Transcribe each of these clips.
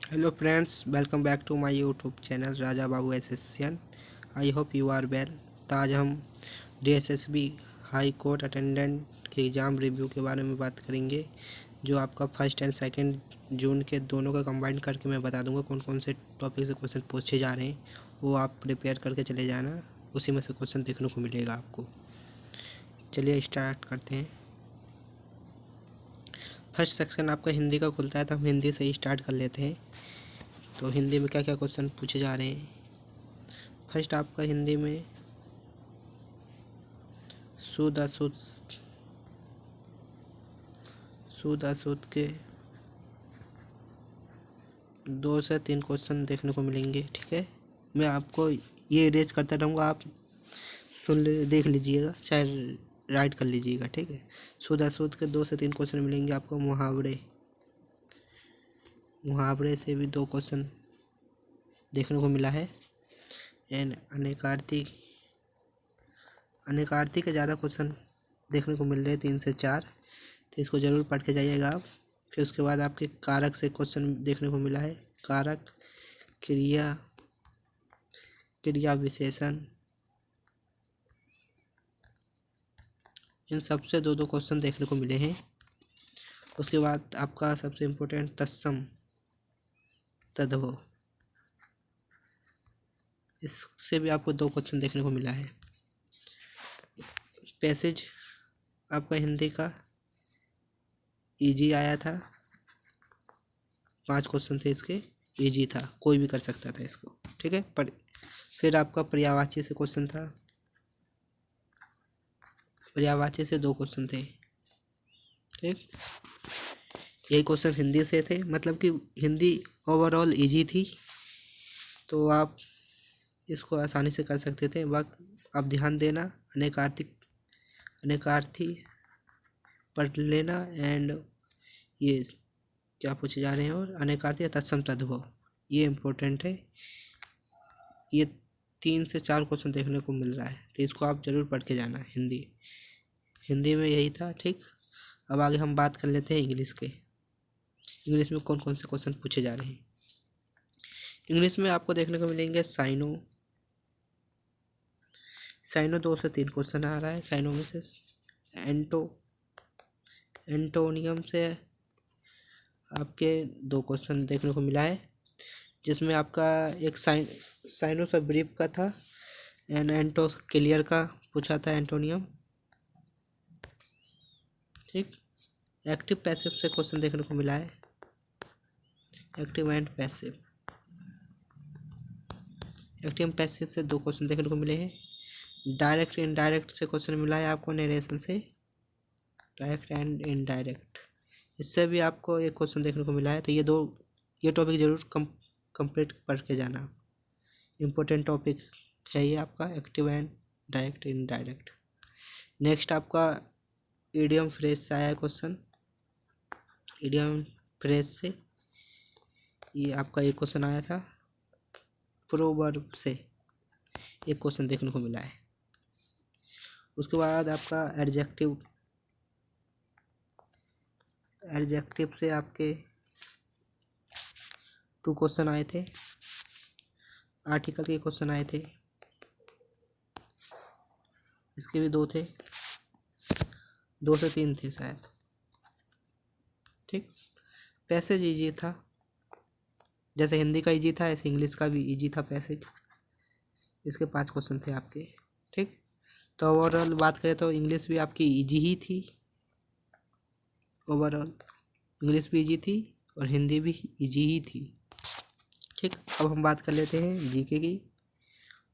Hello friends, welcome back to my YouTube channel Raja Babu SSCN. I hope you are well. तो आज हम DSSB high court attendant के exam review के बारे में बात करेंगे, जो आपका फर्स्ट एंड सेकंड जून के दोनों का कंबाइन करके मैं बता दूंगा कौन कौन से टॉपिक से क्वेश्चन पूछे जा रहे हैं। वो आप प्रिपेयर करके चले जाना, उसी में से क्वेश्चन देखने को मिलेगा आपको। चलिए स्टार्ट करते हैं। फर्स्ट सेक्शन आपका हिंदी का खुलता है, तो हम हिंदी से ही स्टार्ट कर लेते हैं। तो हिंदी में क्या क्या क्वेश्चन पूछे जा रहे हैं। फर्स्ट आपका हिंदी में शुद्ध अशुद्ध के 2 से 3 क्वेश्चन देखने को मिलेंगे। ठीक है, मैं आपको ये इरेज करता रहूँगा, आप देख लीजिएगा, चाहे राइट कर लीजिएगा। ठीक है, शुद्ध अशुद्ध के 2 से 3 क्वेश्चन मिलेंगे आपको। मुहावरे से भी 2 क्वेश्चन देखने को मिला है। एंड अनेकार्थी के ज़्यादा क्वेश्चन देखने को मिल रहे हैं, 3 से 4। तो इसको ज़रूर पढ़ के जाइएगा आप। फिर उसके बाद आपके कारक से क्वेश्चन देखने को मिला है। कारक, क्रिया विशेषण, इन सब से 2-2 क्वेश्चन देखने को मिले हैं। उसके बाद आपका सबसे इम्पोर्टेंट तत्सम तद्भव, इससे भी आपको 2 क्वेश्चन देखने को मिला है। पैसेज आपका हिंदी का इजी आया था, 5 क्वेश्चन थे इसके, इजी था, कोई भी कर सकता था इसको। ठीक है, पर फिर आपका पर्यायवाची से क्वेश्चन था, पर्यायवाची से 2 क्वेश्चन थे। ठीक, यही क्वेश्चन हिंदी से थे, मतलब कि हिंदी ओवरऑल इजी थी, तो आप इसको आसानी से कर सकते थे। वक्त आप ध्यान देना, अनेकार्थी पढ़ लेना। एंड ये क्या पूछे जा रहे हैं, और अनेकार्थी तत्सम तद्भव, ये इम्पोर्टेंट है। ये 3 से 4 क्वेश्चन देखने को मिल रहा है, तो इसको आप ज़रूर पढ़ के जाना। हिंदी में यही था। ठीक, अब आगे हम बात कर लेते हैं इंग्लिश के। इंग्लिश में कौन कौन से क्वेश्चन पूछे जा रहे हैं। इंग्लिश में आपको देखने को मिलेंगे साइनो 2 से 3 क्वेश्चन आ रहा है। साइनो में से एंटोनियम से आपके 2 क्वेश्चन देखने को मिला है, जिसमें आपका एक साइनो से ब्रीफ का था, एंड एंटो क्लियर का पूछा था एंटोनियम। ठीक, एक्टिव पैसिव से क्वेश्चन देखने को मिला है, active and passive. Active passive से 2 क्वेश्चन देखने को मिले हैं। डायरेक्ट इनडायरेक्ट से क्वेश्चन मिला है आपको, नरेशन से, डायरेक्ट एंड इनडायरेक्ट, इससे भी आपको एक क्वेश्चन देखने को मिला है। तो ये टॉपिक ज़रूर कंप्लीट पढ़ के जाना, इम्पोर्टेंट टॉपिक है ये आपका, active and direct indirect. Next आपका इडियम फ्रेज से आया है क्वेश्चन। इडियम फ्रेज से ये आपका एक क्वेश्चन आया था। प्रोवर्ब से एक क्वेश्चन देखने को मिला है। उसके बाद आपका एडजेक्टिव से आपके 2 क्वेश्चन आए थे। आर्टिकल के क्वेश्चन आए थे, इसके भी 2 थे, 2 से 3 थे शायद। ठीक, पैसेज इजी था, जैसे हिंदी का इजी था ऐसे इंग्लिश का भी इजी था पैसेज। इसके 5 क्वेश्चन थे आपके। ठीक, तो ओवरऑल बात करें तो इंग्लिश भी आपकी इजी ही थी, ओवरऑल इंग्लिश भी इजी थी और हिंदी भी इजी ही थी। ठीक, अब हम बात कर लेते हैं जीके की।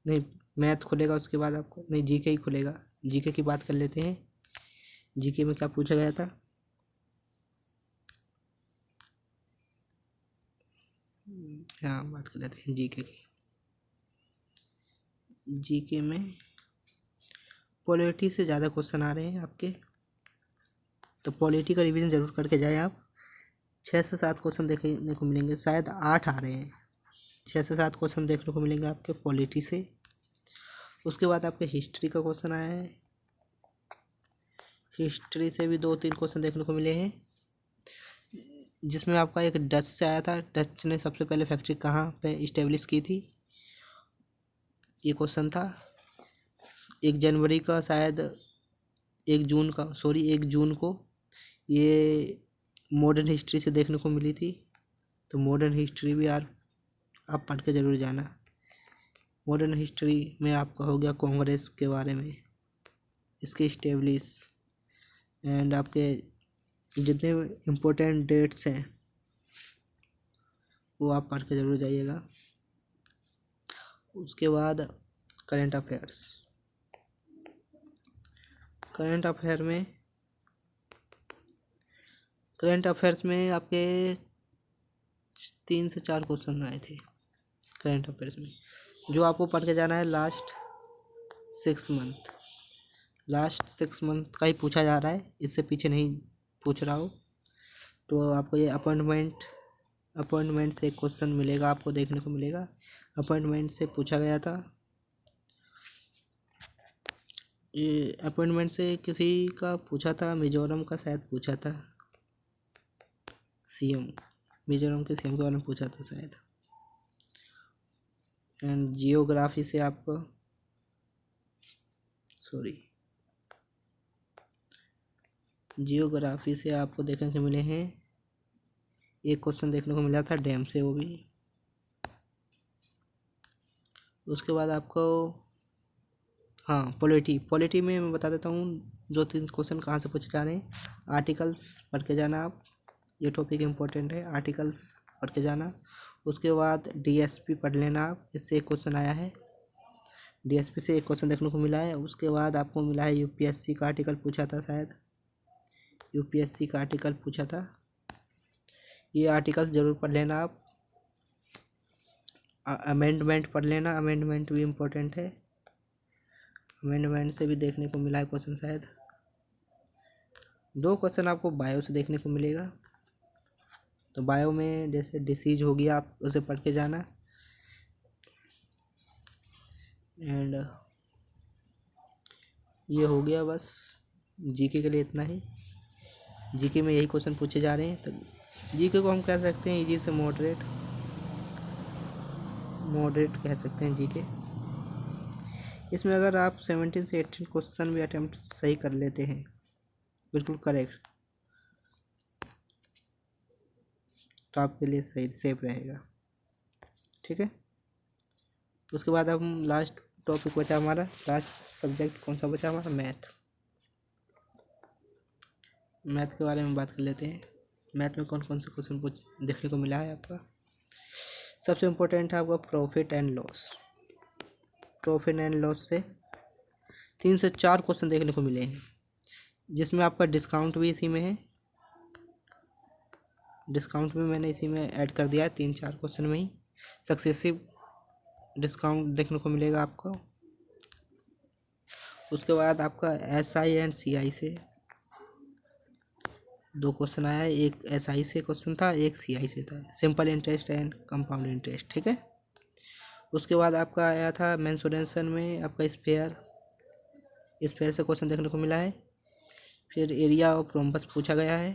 नहीं, मैथ खुलेगा उसके बाद आपको, नहीं जीके ही खुलेगा। जीके की बात कर लेते हैं। जीके में क्या पूछा गया था। हाँ, बात कर लेते हैं जीके की। जीके में पॉलिटी से ज़्यादा क्वेश्चन आ रहे हैं आपके, तो पॉलिटी का रिवीजन ज़रूर करके जाए आप। 6 से 7 क्वेश्चन देखने को मिलेंगे, शायद 8 आ रहे हैं। 6 से 7 क्वेश्चन देखने को मिलेंगे आपके पॉलिटी से। उसके बाद आपके हिस्ट्री का क्वेश्चन आया है, हिस्ट्री से भी 2-3 क्वेश्चन देखने को मिले हैं। जिसमें आपका एक डच से आया था, डच ने सबसे पहले फैक्ट्री कहाँ पे इस्टेब्लिश की थी, ये क्वेश्चन था। 1 जनवरी का शायद, 1 जून को ये मॉडर्न हिस्ट्री से देखने को मिली थी। तो मॉडर्न हिस्ट्री भी यार आप पढ़ के ज़रूर जाना। मॉडर्न हिस्ट्री में आपका हो गया कांग्रेस के बारे में, इसके इस्टेब्लिश एंड आपके जितने इम्पोर्टेंट डेट्स हैं वो आप पढ़ के ज़रूर जाइएगा। उसके बाद करंट अफेयर्स। करंट अफेयर्स में आपके 3 से 4 क्वेश्चन आए थे करंट अफेयर्स में, जो आपको पढ़ के जाना है। लास्ट 6 मंथ का ही पूछा जा रहा है, इससे पीछे नहीं पूछ रहा हो। तो आपको ये अपॉइंटमेंट से एक क्वेश्चन मिलेगा, आपको देखने को मिलेगा। अपॉइंटमेंट से पूछा गया था। ये अपॉइंटमेंट से किसी का पूछा था, मिजोरम का शायद पूछा था, सीएम, मिजोरम के सीएम के बारे में पूछा था शायद। एंड जियोग्राफी से आपको देखने को मिले हैं, एक क्वेश्चन देखने को मिला था डैम से, वो भी। उसके बाद आपको पॉलिटी में मैं बता देता हूँ 2-3 क्वेश्चन कहाँ से पूछे जा रहे हैं। आर्टिकल्स पढ़ के जाना आप, ये टॉपिक इम्पोर्टेंट है, आर्टिकल्स पढ़ के जाना। उसके बाद डीएसपी पढ़ लेना आप, इससे एक क्वेश्चन आया है, डीएसपी से एक क्वेश्चन देखने को मिला है। उसके बाद आपको मिला है यूपीएससी का आर्टिकल पूछा था शायद, यूपीएससी का आर्टिकल पूछा था, ये आर्टिकल ज़रूर पढ़ लेना आप। अमेंडमेंट पढ़ लेना, अमेंडमेंट भी इम्पोर्टेंट है, अमेंडमेंट से भी देखने को मिला है क्वेश्चन शायद। 2 क्वेश्चन आपको बायो से देखने को मिलेगा। तो बायो में जैसे डिसीज हो गया, आप उसे पढ़ के जाना। एंड ये हो गया बस, जीके के लिए इतना ही। जीके में यही क्वेश्चन पूछे जा रहे हैं। तो जीके को हम कह सकते हैं इजी से मॉडरेट कह सकते हैं जीके। इसमें अगर आप 17 से 18 क्वेश्चन भी अटेम्प्ट सही कर लेते हैं, बिल्कुल करेक्ट, तो आपके लिए सही सेफ रहेगा। ठीक है। उसके बाद हम लास्ट टॉपिक बचा हमारा, लास्ट सब्जेक्ट कौन सा बचा हमारा, मैथ के बारे में बात कर लेते हैं। मैथ में कौन कौन से क्वेश्चन देखने को मिला है आपका। सबसे इम्पोर्टेंट है आपका प्रॉफिट एंड लॉस से 3 से 4 क्वेश्चन देखने को मिले हैं, जिसमें आपका डिस्काउंट भी इसी में है, डिस्काउंट भी मैंने इसी में ऐड कर दिया है। 3-4 क्वेश्चन में ही सक्सेसिव डिस्काउंट देखने को मिलेगा आपको। उसके बाद आपका एसआई एंड सीआई से 2 क्वेश्चन आया है, एक एसआई से क्वेश्चन था, एक सीआई से था, simple interest and compound interest. ठीक है। उसके बाद आपका आया था मेंसुरेशन में आपका स्फेयर से क्वेश्चन देखने को मिला है। फिर एरिया ऑफ रोम्बस पूछा गया है,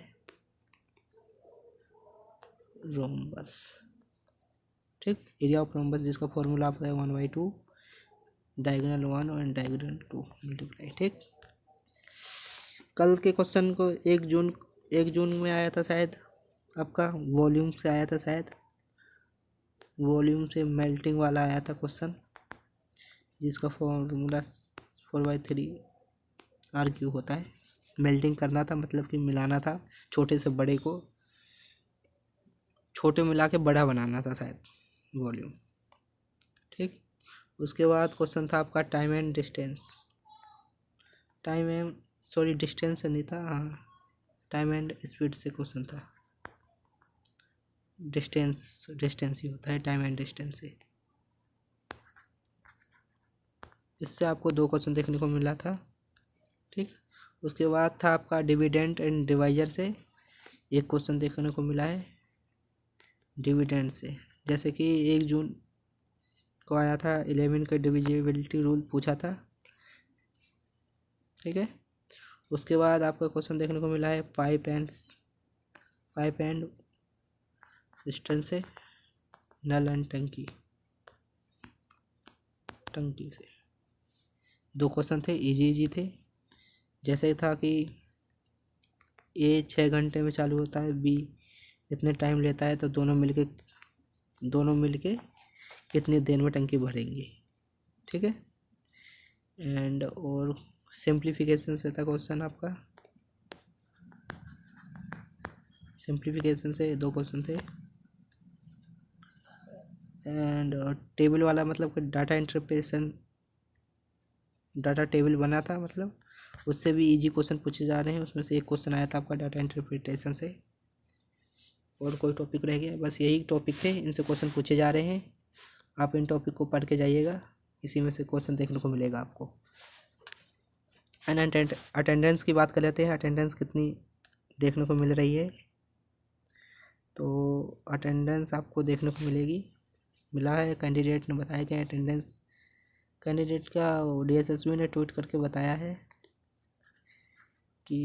रोम्बस, ठीक, एरिया ऑफ रोम्बस जिसका फॉर्मूला आपका है 1/2 डायगोनल 1 और डायगोनल 2 मल्टीप्लाई। ठीक। कल के क्वेश्चन को 1 जून में आया था शायद, आपका वॉल्यूम से आया था शायद, वॉल्यूम से मेल्टिंग वाला आया था क्वेश्चन, जिसका फॉर्मूला 4/3 RQ होता है। मेल्टिंग करना था, मतलब कि मिलाना था, छोटे से बड़े को, छोटे मिला के बड़ा बनाना था शायद, वॉल्यूम। ठीक। उसके बाद क्वेश्चन था आपका टाइम एंड डिस्टेंस, डिस्टेंस नहीं था, हाँ, टाइम एंड स्पीड से क्वेश्चन था, डिस्टेंस ही होता है टाइम एंड डिस्टेंस से। इससे आपको 2 क्वेश्चन देखने को मिला था। ठीक। उसके बाद था आपका डिविडेंड एंड डिवाइजर से एक क्वेश्चन देखने को मिला है, डिविडेंड से, जैसे कि 1 जून को आया था, 11 का डिविजिबिलिटी रूल पूछा था। ठीक है। उसके बाद आपका क्वेश्चन देखने को मिला है पाइप एंड सिस्टम से, नल एंड टंकी, टंकी से। 2 क्वेश्चन थे, इजी इजी थे। जैसे था कि ए 6 घंटे में चालू होता है, बी इतने टाइम लेता है, तो दोनों मिलके कितनी देर में टंकी भरेंगे, ठीक है। एंड और सिंप्लीफिकेशन से था क्वेश्चन आपका, सिंप्लीफिकेशन से 2 क्वेश्चन थे। एंड टेबल वाला मतलब कि डाटा इंटरप्रेशन, डाटा टेबल बना था, मतलब उससे भी इजी क्वेश्चन पूछे जा रहे हैं। उसमें से एक क्वेश्चन आया था आपका डाटा इंटरप्रिटेशन से। और कोई टॉपिक रह गया? बस यही टॉपिक थे, इनसे क्वेश्चन पूछे जा रहे हैं। आप इन टॉपिक को पढ़ के जाइएगा, इसी में से क्वेश्चन देखने को मिलेगा आपको। एंड अटेंडेंस की बात कर लेते हैं, अटेंडेंस कितनी देखने को मिल रही है। तो अटेंडेंस आपको देखने को मिला है, कैंडिडेट ने बताया कि अटेंडेंस, कैंडिडेट का DSSB ने ट्वीट करके बताया है कि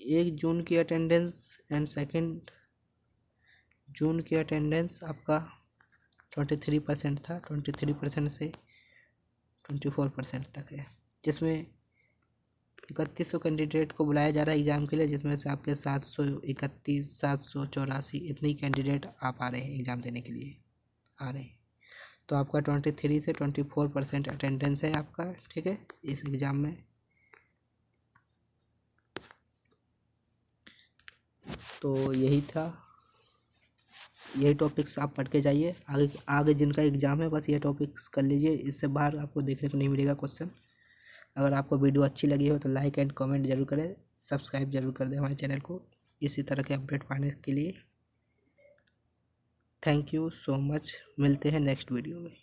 1 जून की अटेंडेंस एंड 2 जून की अटेंडेंस आपका 23% था, 23% से 24% तक है, जिसमें 3100 कैंडिडेट को बुलाया जा रहा है एग्ज़ाम के लिए, जिसमें से आपके 731, 784 इतने ही कैंडिडेट आप आ रहे हैं एग्ज़ाम देने के लिए आ रहे हैं। तो आपका 23 से 24% अटेंडेंस है आपका, ठीक है, इस एग्ज़ाम में। तो यही था, यही टॉपिक्स आप पढ़ के जाइए। आगे आगे जिनका एग्ज़ाम है बस ये टॉपिक्स कर लीजिए, इससे बाहर आपको देखने को नहीं मिलेगा क्वेश्चन। अगर आपको वीडियो अच्छी लगी हो तो लाइक एंड कमेंट जरूर करें, सब्सक्राइब जरूर कर दें हमारे चैनल को इसी तरह के अपडेट पाने के लिए। थैंक यू सो मच, मिलते हैं नेक्स्ट वीडियो में।